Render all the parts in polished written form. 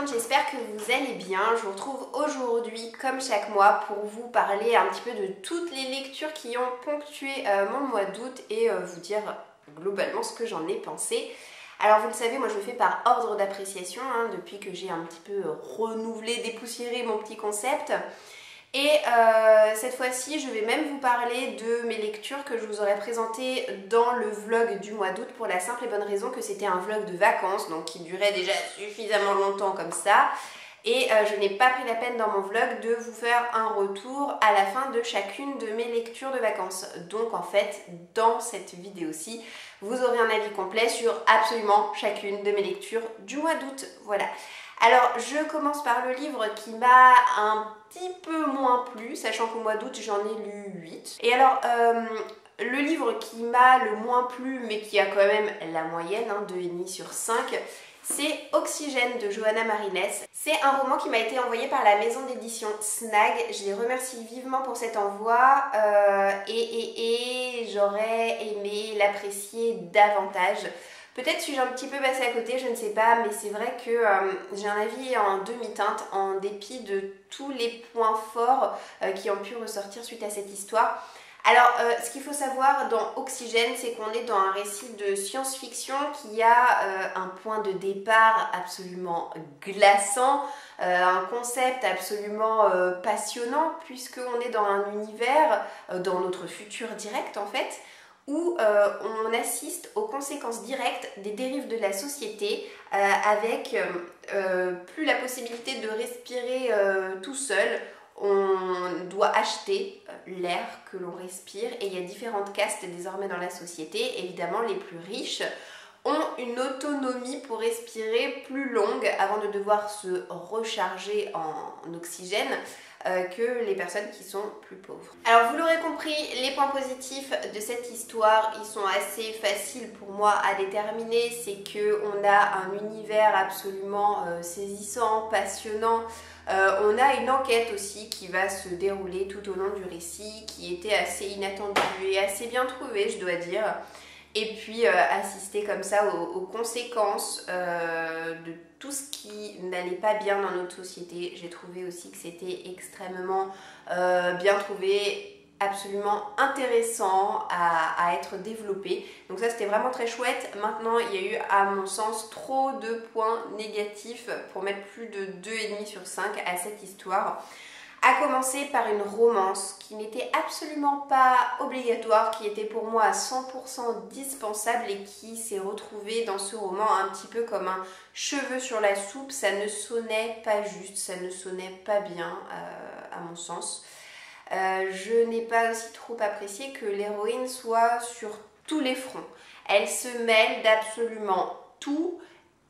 monde, j'espère que vous allez bien. Je vous retrouve aujourd'hui, comme chaque mois, pour vous parler un petit peu de toutes les lectures qui ont ponctué mon mois d'août et vous dire globalement ce que j'en ai pensé. Alors vous le savez, moi je le fais par ordre d'appréciation, depuis que j'ai un petit peu renouvelé, dépoussiéré mon petit concept. Et cette fois-ci, je vais même vous parler de mes lectures que je vous aurais présentées dans le vlog du mois d'août pour la simple et bonne raison que c'était un vlog de vacances, donc qui durait déjà suffisamment longtemps comme ça. Et je n'ai pas pris la peine dans mon vlog de vous faire un retour à la fin de chacune de mes lectures de vacances. Donc en fait, dans cette vidéo-ci, vous aurez un avis complet sur absolument chacune de mes lectures du mois d'août. Voilà. Alors, je commence par le livre qui m'a un petit peu moins plu, sachant qu'au mois d'août, j'en ai lu 8. Et alors, le livre qui m'a le moins plu, mais qui a quand même la moyenne, 2,5 sur 5, c'est Oxygène de Johanna Marines. C'est un roman qui m'a été envoyé par la maison d'édition Snag. Je les remercie vivement pour cet envoi et j'aurais aimé l'apprécier davantage. Peut-être suis-je un petit peu passée à côté, je ne sais pas, mais c'est vrai que j'ai un avis en demi-teinte en dépit de tous les points forts qui ont pu ressortir suite à cette histoire. Alors, ce qu'il faut savoir dans Oxygène, c'est qu'on est dans un récit de science-fiction qui a un point de départ absolument glaçant, un concept absolument passionnant, puisqu'on est dans un univers, dans notre futur direct en fait, où on assiste aux conséquences directes des dérives de la société avec plus la possibilité de respirer tout seul. On doit acheter l'air que l'on respire et il y a différentes castes désormais dans la société. Évidemment, les plus riches ont une autonomie pour respirer plus longue avant de devoir se recharger en oxygène que les personnes qui sont plus pauvres. Alors vous l'aurez compris, les points positifs de cette histoire, ils sont assez faciles pour moi à déterminer. C'est qu'on a un univers absolument saisissant, passionnant. On a une enquête aussi qui va se dérouler tout au long du récit, qui était assez inattendue et assez bien trouvée, je dois dire. Et puis assister comme ça aux conséquences de tout ce qui n'allait pas bien dans notre société. J'ai trouvé aussi que c'était extrêmement bien trouvé, absolument intéressant à être développé. Donc ça c'était vraiment très chouette. Maintenant il y a eu à mon sens trop de points négatifs pour mettre plus de 2,5 sur 5 à cette histoire. À commencer par une romance qui n'était absolument pas obligatoire, qui était pour moi à 100% dispensable et qui s'est retrouvée dans ce roman un petit peu comme un cheveu sur la soupe. Ça ne sonnait pas juste, ça ne sonnait pas bien à mon sens. Je n'ai pas aussi trop apprécié que l'héroïne soit sur tous les fronts. Elle se mêle d'absolument tout.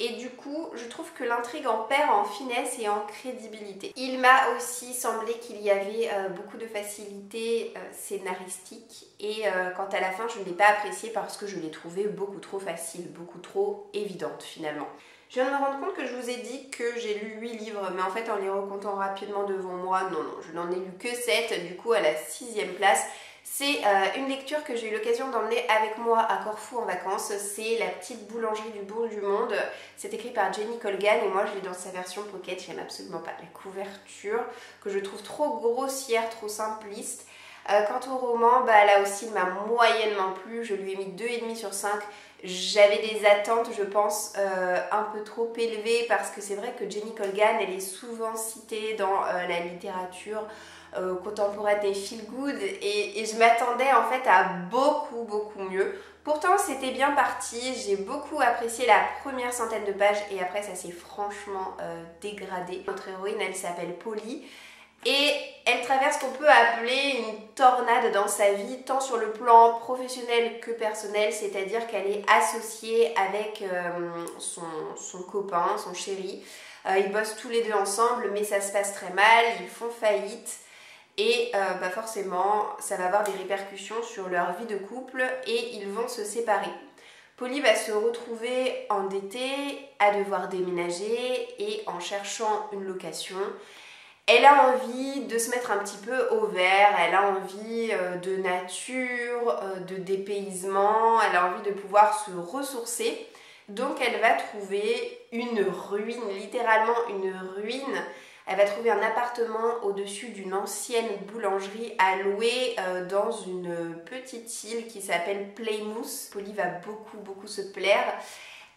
Et du coup, je trouve que l'intrigue en perd en finesse et en crédibilité. Il m'a aussi semblé qu'il y avait beaucoup de facilité scénaristique. Et quant à la fin, je ne l'ai pas appréciée parce que je l'ai trouvée beaucoup trop facile, beaucoup trop évidente finalement. Je viens de me rendre compte que je vous ai dit que j'ai lu 8 livres, mais en fait en les recomptant rapidement devant moi, non, je n'en ai lu que 7, du coup à la 6e place. C'est une lecture que j'ai eu l'occasion d'emmener avec moi à Corfou en vacances. C'est La petite boulangerie du bout du monde. C'est écrit par Jenny Colgan et moi je l'ai dans sa version pocket. J'aime absolument pas la couverture que je trouve trop grossière, trop simpliste. Quant au roman, là aussi il m'a moyennement plu. Je lui ai mis 2,5 sur 5. J'avais des attentes, je pense, un peu trop élevées parce que c'est vrai que Jenny Colgan, elle est souvent citée dans la littérature contemporaine et feel good et je m'attendais en fait à beaucoup mieux. Pourtant c'était bien parti, j'ai beaucoup apprécié la première centaine de pages et après ça s'est franchement dégradé. Notre héroïne, elle s'appelle Polly et elle traverse ce qu'on peut appeler une tornade dans sa vie, tant sur le plan professionnel que personnel, c'est-à-dire qu'elle est associée avec son copain, son chéri. Ils bossent tous les deux ensemble mais ça se passe très mal, ils font faillite. Et forcément, ça va avoir des répercussions sur leur vie de couple et ils vont se séparer. Polly va se retrouver endettée, à devoir déménager et en cherchant une location, elle a envie de se mettre un petit peu au vert, elle a envie de nature, de dépaysement, elle a envie de pouvoir se ressourcer. Donc elle va trouver une ruine, littéralement une ruine. Elle va trouver un appartement au-dessus d'une ancienne boulangerie à louer dans une petite île qui s'appelle Plymouth. Polly va beaucoup se plaire.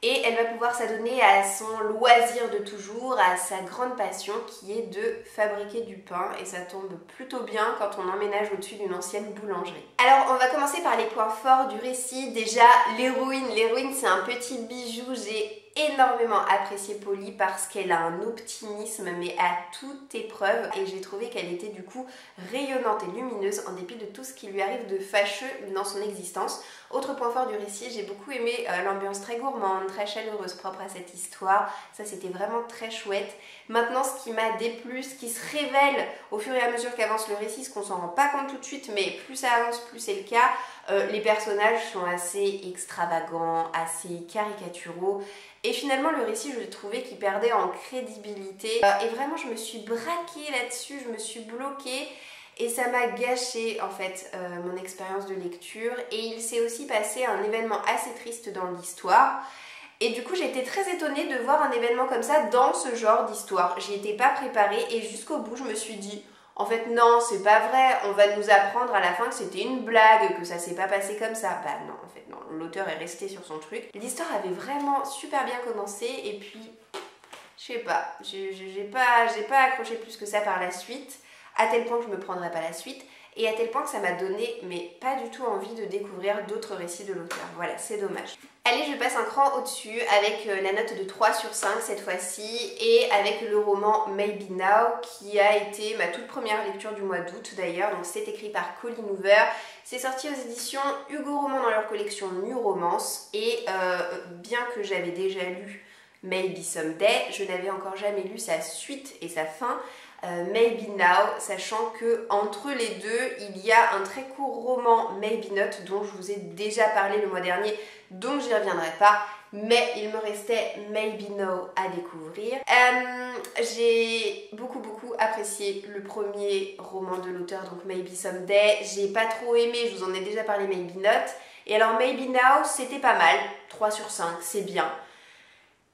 Et elle va pouvoir s'adonner à son loisir de toujours, à sa grande passion qui est de fabriquer du pain. Et ça tombe plutôt bien quand on emménage au-dessus d'une ancienne boulangerie. Alors on va commencer par les points forts du récit. Déjà l'héroïne. L'héroïne c'est un petit bijou. J'ai énormément apprécié Polly parce qu'elle a un optimisme mais à toute épreuve. Et j'ai trouvé qu'elle était du coup rayonnante et lumineuse en dépit de tout ce qui lui arrive de fâcheux dans son existence. Autre point fort du récit, j'ai beaucoup aimé l'ambiance très gourmande, très chaleureuse propre à cette histoire. Ça c'était vraiment très chouette. Maintenant ce qui m'a déplu, ce qui se révèle au fur et à mesure qu'avance le récit, ce qu'on s'en rend pas compte tout de suite, mais plus ça avance, plus c'est le cas. Les personnages sont assez extravagants, assez caricaturaux. Et finalement le récit je trouvais qu'il perdait en crédibilité. Et vraiment je me suis braquée là-dessus, je me suis bloquée. Et ça m'a gâché en fait mon expérience de lecture. Et il s'est aussi passé un événement assez triste dans l'histoire. Et du coup j'ai été très étonnée de voir un événement comme ça dans ce genre d'histoire. J'y étais pas préparée et jusqu'au bout je me suis dit en fait non c'est pas vrai, on va nous apprendre à la fin que c'était une blague, que ça s'est pas passé comme ça. Bah non en fait non, l'auteur est resté sur son truc. L'histoire avait vraiment super bien commencé et puis je sais pas, j'ai pas accroché plus que ça par la suite. À tel point que je me prendrais pas la suite et à tel point que ça m'a donné mais pas du tout envie de découvrir d'autres récits de l'auteur. Voilà, c'est dommage. Allez, je passe un cran au-dessus avec la note de 3 sur 5 cette fois-ci et avec le roman Maybe Now qui a été ma toute première lecture du mois d'août d'ailleurs. Donc c'est écrit par Colleen Hoover. C'est sorti aux éditions Hugo Roman dans leur collection New Romance et bien que j'avais déjà lu Maybe Someday, je n'avais encore jamais lu sa suite et sa fin. Maybe Now, sachant que entre les deux, il y a un très court roman Maybe Not dont je vous ai déjà parlé le mois dernier, donc j'y reviendrai pas, mais il me restait Maybe Now à découvrir. J'ai beaucoup apprécié le premier roman de l'auteur, donc Maybe Someday. J'ai pas trop aimé, je vous en ai déjà parlé, Maybe Not. Et alors Maybe Now, c'était pas mal, 3 sur 5, c'est bien.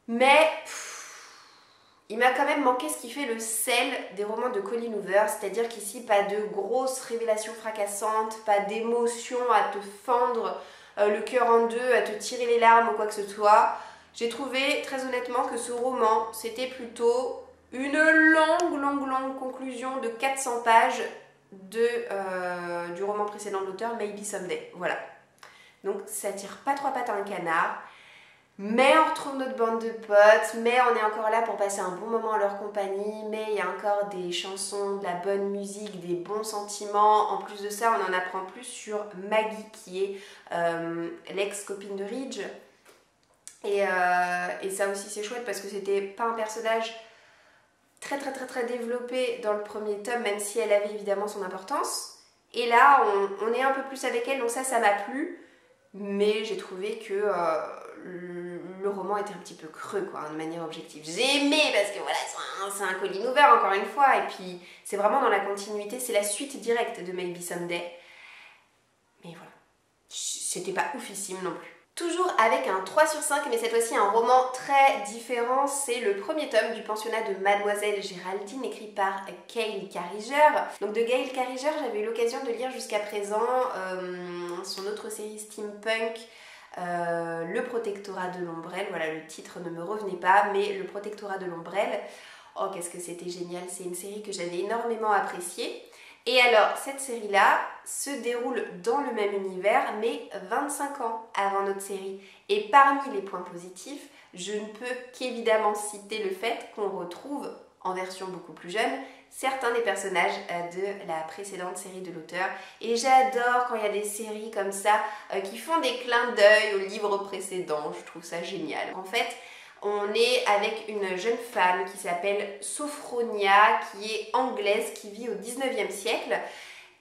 Mais il m'a quand même manqué ce qui fait le sel des romans de Colleen Hoover, c'est-à-dire qu'ici, pas de grosses révélations fracassantes, pas d'émotions à te fendre le cœur en deux, à te tirer les larmes ou quoi que ce soit. J'ai trouvé très honnêtement que ce roman, c'était plutôt une longue conclusion de 400 pages du roman précédent de l'auteur, Maybe Someday. Voilà. Donc ça tire pas trois pattes à un canard. Mais on retrouve notre bande de potes, mais on est encore là pour passer un bon moment en leur compagnie, mais il y a encore des chansons, de la bonne musique, des bons sentiments. En plus de ça, on en apprend plus sur Maggie qui est l'ex-copine de Ridge. Et ça aussi c'est chouette parce que c'était pas un personnage très développé dans le premier tome, même si elle avait évidemment son importance. Et là, on est un peu plus avec elle, donc ça m'a plu. Mais j'ai trouvé que le roman était un petit peu creux, quoi, de manière objective. J'ai aimé parce que voilà, c'est un Colleen Hoover encore une fois, et puis c'est vraiment dans la continuité, c'est la suite directe de Maybe Someday. Mais voilà, c'était pas oufissime non plus. Toujours avec un 3 sur 5, mais cette fois-ci un roman très différent, c'est le premier tome du pensionnat de Mademoiselle Géraldine, écrit par Gail Carriger. Donc de Gail Carriger, j'avais eu l'occasion de lire jusqu'à présent son autre série steampunk, Le Protectorat de l'Ombrelle. Voilà, le titre ne me revenait pas, mais Le Protectorat de l'Ombrelle. Oh, qu'est-ce que c'était génial, c'est une série que j'avais énormément appréciée. Et alors, cette série-là se déroule dans le même univers, mais 25 ans avant notre série. Et parmi les points positifs, je ne peux qu'évidemment citer le fait qu'on retrouve, en version beaucoup plus jeune, certains des personnages de la précédente série de l'auteur. Et j'adore quand il y a des séries comme ça qui font des clins d'œil aux livres précédents, je trouve ça génial. En fait, on est avec une jeune femme qui s'appelle Sophronia, qui est anglaise, qui vit au 19e siècle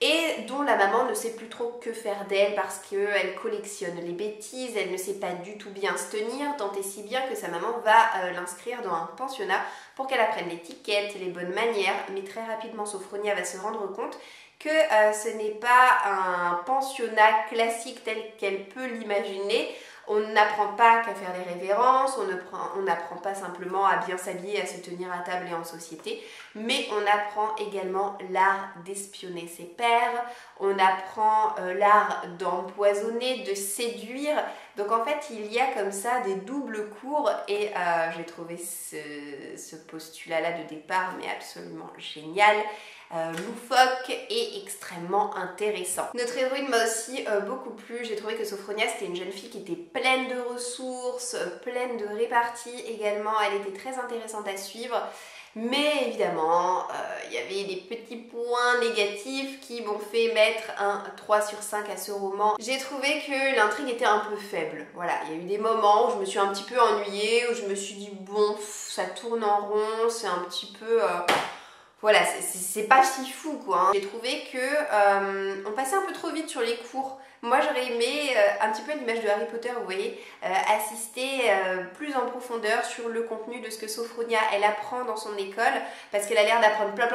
et dont la maman ne sait plus trop que faire d'elle parce qu'elle collectionne les bêtises, elle ne sait pas du tout bien se tenir, tant et si bien que sa maman va l'inscrire dans un pensionnat pour qu'elle apprenne l'étiquette, les bonnes manières. Mais très rapidement, Sophronia va se rendre compte que ce n'est pas un pensionnat classique tel qu'elle peut l'imaginer. On n'apprend pas qu'à faire les révérences, on n'apprend pas simplement à bien s'habiller, à se tenir à table et en société, mais on apprend également l'art d'espionner ses pairs, on apprend l'art d'empoisonner, de séduire. Donc en fait, il y a comme ça des doubles cours et j'ai trouvé ce postulat-là de départ mais absolument génial. Loufoque et extrêmement intéressant. Notre héroïne m'a aussi beaucoup plu. J'ai trouvé que Sophronia c'était une jeune fille qui était pleine de ressources, pleine de répartie également. Elle était très intéressante à suivre. Mais évidemment, il y avait des petits points négatifs qui m'ont fait mettre un 3 sur 5 à ce roman. J'ai trouvé que l'intrigue était un peu faible. Voilà, il y a eu des moments où je me suis un petit peu ennuyée, où je me suis dit bon, ça tourne en rond, c'est un petit peu... Voilà, c'est pas si fou quoi. Hein. J'ai trouvé que on passait un peu trop vite sur les cours. Moi j'aurais aimé, un petit peu l'image de Harry Potter, vous voyez, assister plus en profondeur sur le contenu de ce que Sophronia elle apprend dans son école, parce qu'elle a l'air d'apprendre plein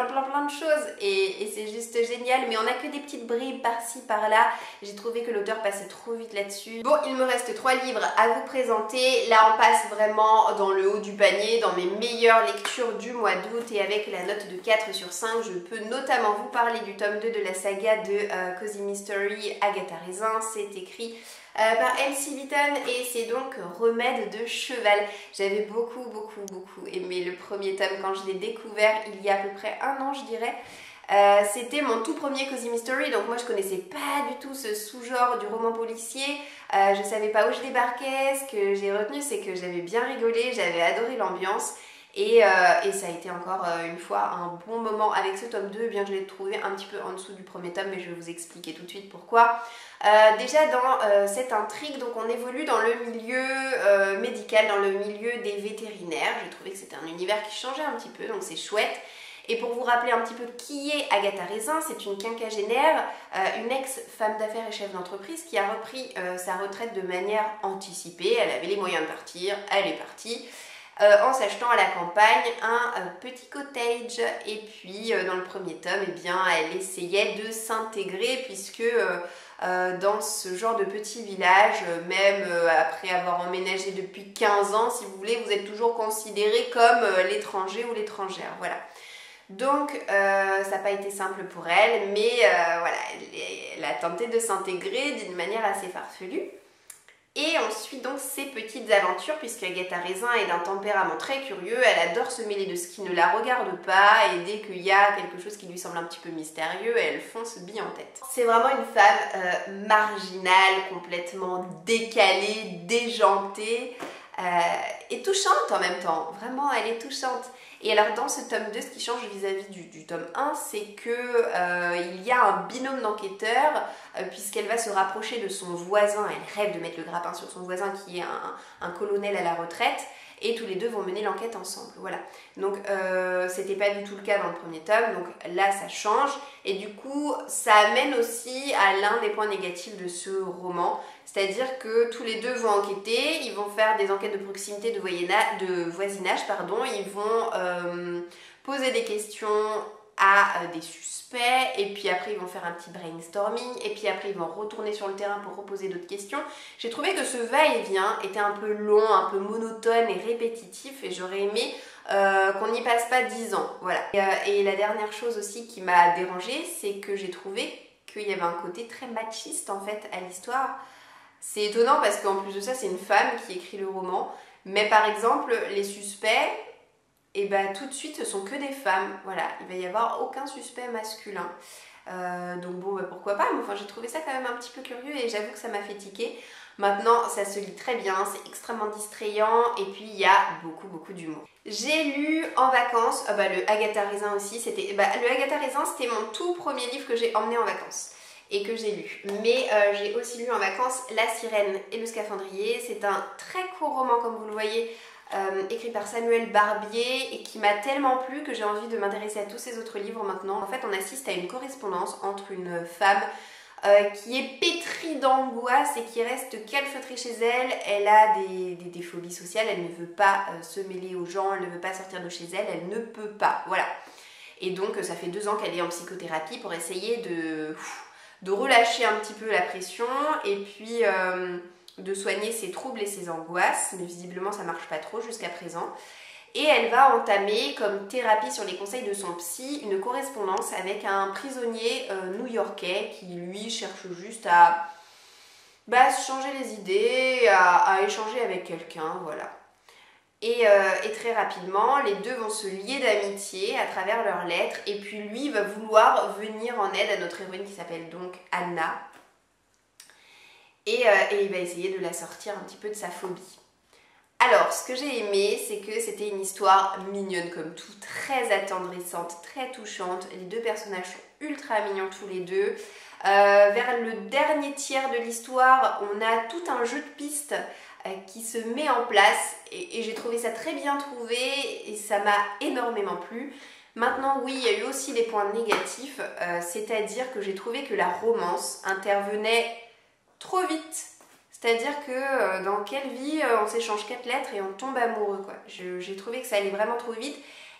de choses et c'est juste génial, mais on a que des petites bribes par-ci par-là. J'ai trouvé que l'auteur passait trop vite là-dessus. Bon, il me reste 3 livres à vous présenter. Là on passe vraiment dans le haut du panier, dans mes meilleures lectures du mois d'août, et avec la note de 4 sur 5, je peux notamment vous parler du tome 2 de la saga de Cozy Mystery, Agatha Raisin. C'est écrit par Elsie Bitton et c'est donc Remède de cheval. J'avais beaucoup aimé le premier tome quand je l'ai découvert il y a à peu près 1 an je dirais. C'était mon tout premier Cozy Mystery, donc moi je connaissais pas du tout ce sous-genre du roman policier, je savais pas où je débarquais. Ce que j'ai retenu c'est que j'avais bien rigolé, j'avais adoré l'ambiance. Et ça a été encore une fois un bon moment avec ce tome 2, bien que je l'ai trouvé un petit peu en dessous du premier tome, mais je vais vous expliquer tout de suite pourquoi. Déjà dans cette intrigue, donc on évolue dans le milieu médical, dans le milieu des vétérinaires. J'ai trouvé que c'était un univers qui changeait un petit peu, donc c'est chouette. Et pour vous rappeler un petit peu qui est Agatha Raisin, c'est une quinquagénaire, une ex-femme d'affaires et chef d'entreprise qui a repris sa retraite de manière anticipée. Elle avait les moyens de partir, elle est partie. En s'achetant à la campagne un petit cottage, et puis dans le premier tome eh bien, elle essayait de s'intégrer puisque dans ce genre de petit village, même après avoir emménagé depuis 15 ans si vous voulez, vous êtes toujours considéré comme l'étranger ou l'étrangère, voilà. Donc ça n'a pas été simple pour elle, mais voilà, elle a tenté de s'intégrer d'une manière assez farfelue. Et ensuite donc ses petites aventures, puisque Agatha Raisin est d'un tempérament très curieux, elle adore se mêler de ce qui ne la regarde pas, et dès qu'il y a quelque chose qui lui semble un petit peu mystérieux, elle fonce bille en tête. C'est vraiment une femme marginale, complètement décalée, déjantée, et touchante en même temps. Vraiment, elle est touchante. Et alors dans ce tome 2, ce qui change vis-à-vis du tome 1, c'est que il y a un binôme d'enquêteurs, puisqu'elle va se rapprocher de son voisin. Elle rêve de mettre le grappin sur son voisin qui est un colonel à la retraite, et tous les deux vont mener l'enquête ensemble. Voilà. Donc c'était pas du tout le cas dans le premier tome, donc là ça change, et du coup ça amène aussi à l'un des points négatifs de ce roman, c'est-à-dire que tous les deux vont enquêter, ils vont faire des enquêtes de proximité, de voisinage, pardon, ils vont poser des questions à des suspects, et puis après ils vont faire un petit brainstorming, et puis après ils vont retourner sur le terrain pour reposer d'autres questions. J'ai trouvé que ce va-et-vient était un peu long, un peu monotone et répétitif, et j'aurais aimé qu'on n'y passe pas 10 ans, voilà. Et la dernière chose aussi qui m'a dérangée, c'est que j'ai trouvé qu'il y avait un côté très machiste en fait à l'histoire. C'est étonnant parce qu'en plus de ça, c'est une femme qui écrit le roman, mais par exemple, les suspects, et ben tout de suite, ce sont que des femmes. Voilà, il va y avoir aucun suspect masculin. Donc bon, pourquoi pas, mais enfin j'ai trouvé ça quand même un petit peu curieux et j'avoue que ça m'a fait tiquer. Maintenant, ça se lit très bien, c'est extrêmement distrayant et puis il y a beaucoup d'humour. J'ai lu en vacances, le Agatha Raisin aussi, le Agatha Raisin c'était mon tout premier livre que j'ai emmené en vacances et que j'ai lu. Mais j'ai aussi lu en vacances La Sirène et le Scaphandrier. C'est un très court roman comme vous le voyez, écrit par Samuel Barbier et qui m'a tellement plu que j'ai envie de m'intéresser à tous ces autres livres maintenant. En fait on assiste à une correspondance entre une femme qui est pétrie d'angoisse et qui reste calfeutrée chez elle. Elle a des phobies sociales, elle ne veut pas se mêler aux gens, elle ne veut pas sortir de chez elle, elle ne peut pas, voilà. Et donc ça fait 2 ans qu'elle est en psychothérapie pour essayer de relâcher un petit peu la pression et puis de soigner ses troubles et ses angoisses, mais visiblement ça marche pas trop jusqu'à présent. Et elle va entamer comme thérapie sur les conseils de son psy une correspondance avec un prisonnier new-yorkais qui lui cherche juste à se changer les idées, à échanger avec quelqu'un, voilà. Et très rapidement, les deux vont se lier d'amitié à travers leurs lettres et puis lui va vouloir venir en aide à notre héroïne qui s'appelle donc Anna. Et il va essayer de la sortir un petit peu de sa phobie. Alors, ce que j'ai aimé, c'est que c'était une histoire mignonne comme tout, très attendrissante, très touchante. Les deux personnages sont ultra mignons tous les deux. Vers le dernier tiers de l'histoire, on a tout un jeu de pistes qui se met en place et j'ai trouvé ça très bien trouvé et ça m'a énormément plu. Maintenant, oui, il y a eu aussi des points négatifs, c'est-à-dire que j'ai trouvé que la romance intervenait trop vite. C'est-à-dire que dans quelle vie on s'échange 4 lettres et on tombe amoureux, quoi. J'ai trouvé que ça allait vraiment trop vite.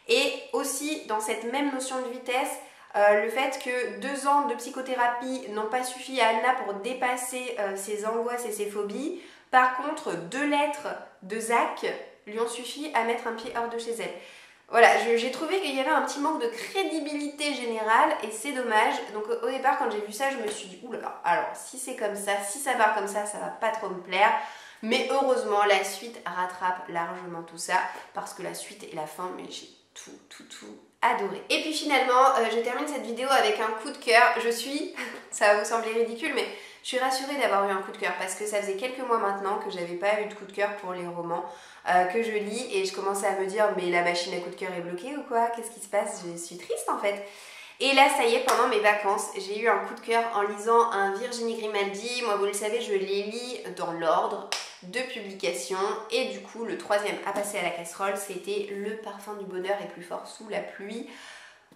Et aussi, dans cette même notion de vitesse, le fait que 2 ans de psychothérapie n'ont pas suffi à Anna pour dépasser ses angoisses et ses phobies. Par contre, 2 lettres de Zach lui ont suffi à mettre un pied hors de chez elle. Voilà, j'ai trouvé qu'il y avait un petit manque de crédibilité générale et c'est dommage. Donc au départ, quand j'ai vu ça, je me suis dit, oulala, alors si c'est comme ça, si ça part comme ça va pas trop me plaire. Mais heureusement, la suite rattrape largement tout ça parce que la suite et la fin, mais j'ai tout adoré. Et puis finalement, je termine cette vidéo avec un coup de cœur. Ça va vous sembler ridicule, mais je suis rassurée d'avoir eu un coup de cœur parce que ça faisait quelques mois maintenant que j'avais pas eu de coup de cœur pour les romans que je lis et je commençais à me dire mais la machine à coup de cœur est bloquée ou quoi? Qu'est-ce qui se passe? Je suis triste en fait. Et là, ça y est, pendant mes vacances, j'ai eu un coup de cœur en lisant un Virginie Grimaldi. Moi, vous le savez, je les lis dans l'ordre de publication. Et du coup, le 3e à passer à la casserole, c'était Le parfum du bonheur est plus fort sous la pluie.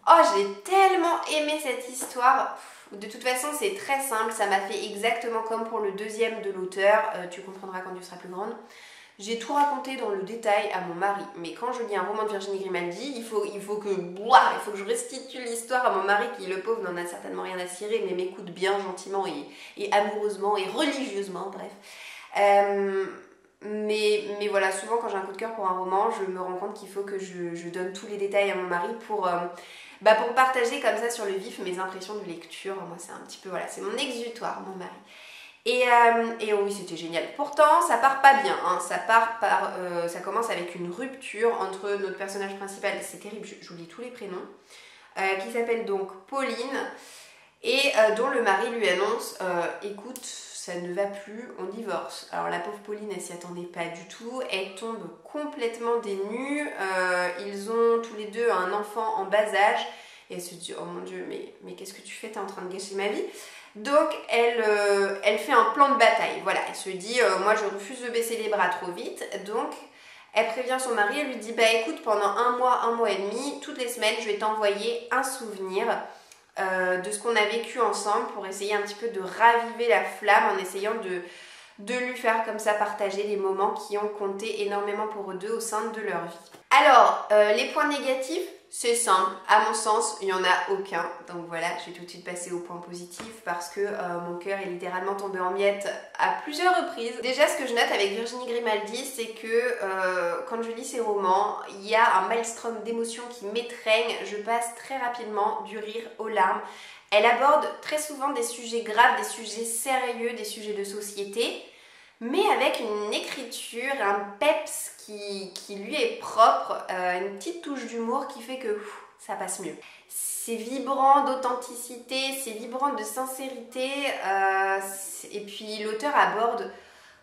Oh, j'ai tellement aimé cette histoire. De toute façon, c'est très simple. Ça m'a fait exactement comme pour le 2e de l'auteur. Tu comprendras quand tu seras plus grande. J'ai tout raconté dans le détail à mon mari, mais quand je lis un roman de Virginie Grimaldi, il faut que je restitue l'histoire à mon mari qui, le pauvre, n'en a certainement rien à cirer, mais m'écoute bien gentiment et amoureusement et religieusement, bref. Mais voilà, souvent quand j'ai un coup de cœur pour un roman, je me rends compte qu'il faut que je donne tous les détails à mon mari pour partager comme ça sur le vif mes impressions de lecture. Moi, c'est un petit peu, voilà, c'est mon exutoire, mon mari. Et oui, c'était génial. Pourtant, ça part pas bien, hein. Ça commence avec une rupture entre notre personnage principal, c'est terrible, j'oublie tous les prénoms, qui s'appelle donc Pauline, et dont le mari lui annonce écoute, ça ne va plus, on divorce. Alors la pauvre Pauline, elle s'y attendait pas du tout, elle tombe complètement des nues, ils ont tous les deux un enfant en bas âge, et elle se dit oh mon Dieu, mais qu'est-ce que tu fais, t'es en train de gâcher ma vie. Donc elle fait un plan de bataille, voilà, elle se dit moi je refuse de baisser les bras trop vite, donc elle prévient son mari, elle lui dit bah écoute, pendant un mois et demi, toutes les semaines je vais t'envoyer un souvenir de ce qu'on a vécu ensemble pour essayer un petit peu de raviver la flamme en essayant de lui faire comme ça partager les moments qui ont compté énormément pour eux deux au sein de leur vie. Alors, les points négatifs, c'est simple, à mon sens, il n'y en a aucun. Donc voilà, je vais tout de suite passer aux points positifs parce que mon cœur est littéralement tombé en miettes à plusieurs reprises. Déjà, ce que je note avec Virginie Grimaldi, c'est que quand je lis ses romans, il y a un maelstrom d'émotions qui m'étreigne. Je passe très rapidement du rire aux larmes. Elle aborde très souvent des sujets graves, des sujets sérieux, des sujets de société, mais avec une écriture, un peps qui lui est propre, une petite touche d'humour qui fait que ça passe mieux. C'est vibrant d'authenticité, c'est vibrant de sincérité, et puis l'auteur aborde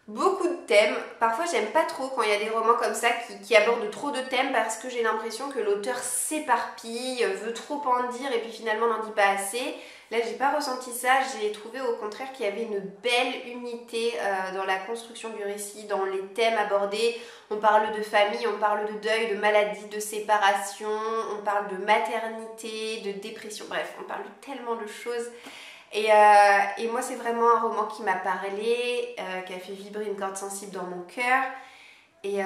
beaucoup de thèmes. Parfois j'aime pas trop quand il y a des romans comme ça qui abordent trop de thèmes parce que j'ai l'impression que l'auteur s'éparpille, veut trop en dire et puis finalement n'en dit pas assez. Là j'ai pas ressenti ça, j'ai trouvé au contraire qu'il y avait une belle unité dans la construction du récit, dans les thèmes abordés. On parle de famille, on parle de deuil, de maladie, de séparation, on parle de maternité, de dépression, bref, on parle de tellement de choses. Et moi c'est vraiment un roman qui m'a parlé, qui a fait vibrer une corde sensible dans mon cœur. Et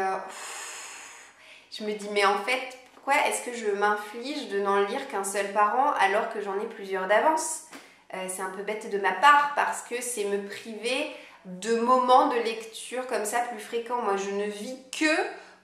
je me dis mais en fait pourquoi est-ce que je m'inflige de n'en lire qu'un seul par an alors que j'en ai plusieurs d'avance? C'est un peu bête de ma part parce que c'est me priver de moments de lecture comme ça plus fréquents. Moi, je ne vis que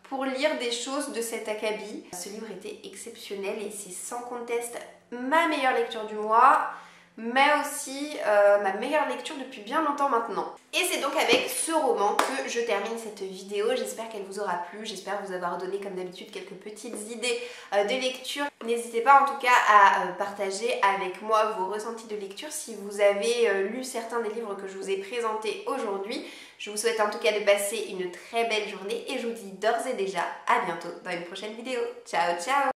pour lire des choses de cet acabit. Ce livre était exceptionnel et c'est sans conteste ma meilleure lecture du mois, mais aussi ma meilleure lecture depuis bien longtemps maintenant. Et c'est donc avec ce roman que je termine cette vidéo. J'espère qu'elle vous aura plu, j'espère vous avoir donné comme d'habitude quelques petites idées de lecture. N'hésitez pas en tout cas à partager avec moi vos ressentis de lecture si vous avez lu certains des livres que je vous ai présentés aujourd'hui. Je vous souhaite en tout cas de passer une très belle journée et je vous dis d'ores et déjà à bientôt dans une prochaine vidéo. Ciao ciao!